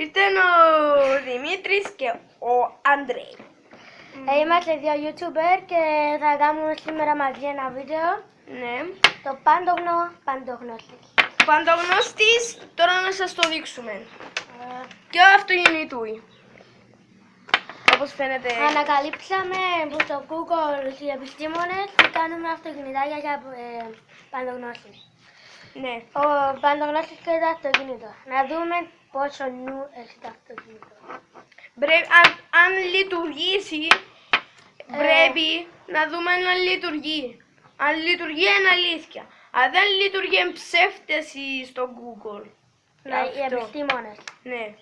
Ήρθε ο Δημήτρης και ο Αντρέι. Είμαστε δύο YouTuber και θα κάνουμε σήμερα μαζί ένα βίντεο. Ναι. Το παντογνώστης. Παντογνώστης, τώρα να σας το δείξουμε. Και ο αυτοκινητούι. Όπως φαίνεται. Ανακαλύψαμε που στο Google οι επιστήμονες και κάνουμε αυτοκινητάκια για παντογνώστης. Ναι. Ο παντογνώστης και το αυτοκίνητο. Να δούμε πόσο νου έχει το αυτοκίνητο. Αν λειτουργήσει, πρέπει να δούμε αν λειτουργεί. Αν λειτουργεί είναι αλήθεια. Αν δεν λειτουργεί είναι ψεύτες στο Google. Οι επιστήμονες. Ναι.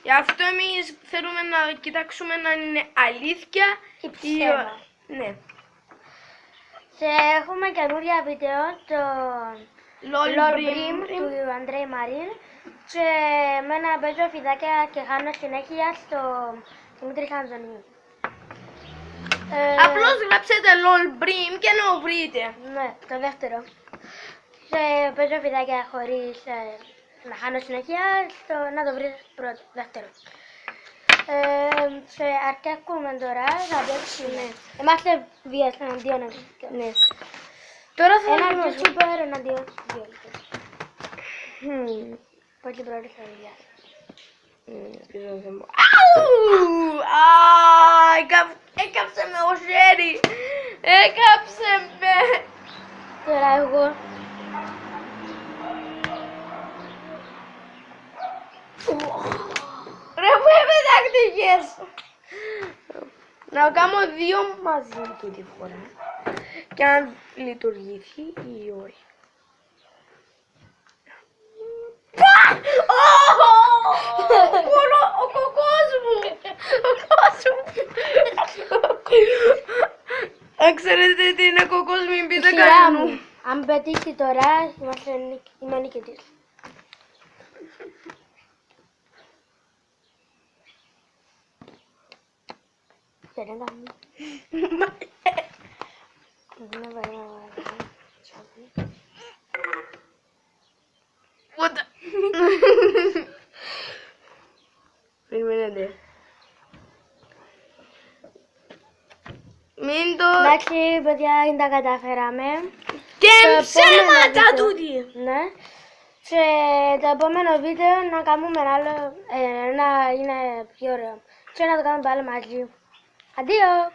Γι' αυτό εμείς θέλουμε να κοιτάξουμε αν είναι αλήθεια ή ψέμα. Ναι. Και έχουμε καινούρια βίντεο, το LOLBRIM του Αντρέι Μαρίν και εμένα παίζω φιδάκια και χάνω συνέχεια στο Δημήτρη Χανζονίου. Απλώς γράψετε LOLBRIM και να το βρείτε. Ναι, το δεύτερο. Και παίζω φιδάκια χωρίς να χάνω συνέχεια, να το βρείτε πρώτο, δεύτερο. Και αρκεύκουμε τώρα, θα παίξουμε. Είμαστε βίας εναντίον εμείς. Ναι. Τώρα θα ένα δούμε. YouTuber εναντίον δύο. Πολύ πρώτη θα βιάσει. Έκαψε με ο χέρι. Έκαψε με. Τώρα εγώ. Ρε που επετακτικές. Να κάνω δύο μαζί τούτη φορά. Και αν λειτουργήσει ή όχι. Ο κοκός μου! Ο κοκός μου! Αν ξέρετε τι είναι κοκός, μην πείτε κανέναν. Αν πετύχει τώρα, είμαι νικητής. Περιμένετε. Μην το... Εντάξει, παιδιά, δεν τα καταφέραμε. Και ψέματα τούτη! Ναι. Και το επόμενο βίντεο να κάνουμε άλλο, να είναι πιο ωραίο. Και να το κάνουμε πάλι μαζί. Αντίο!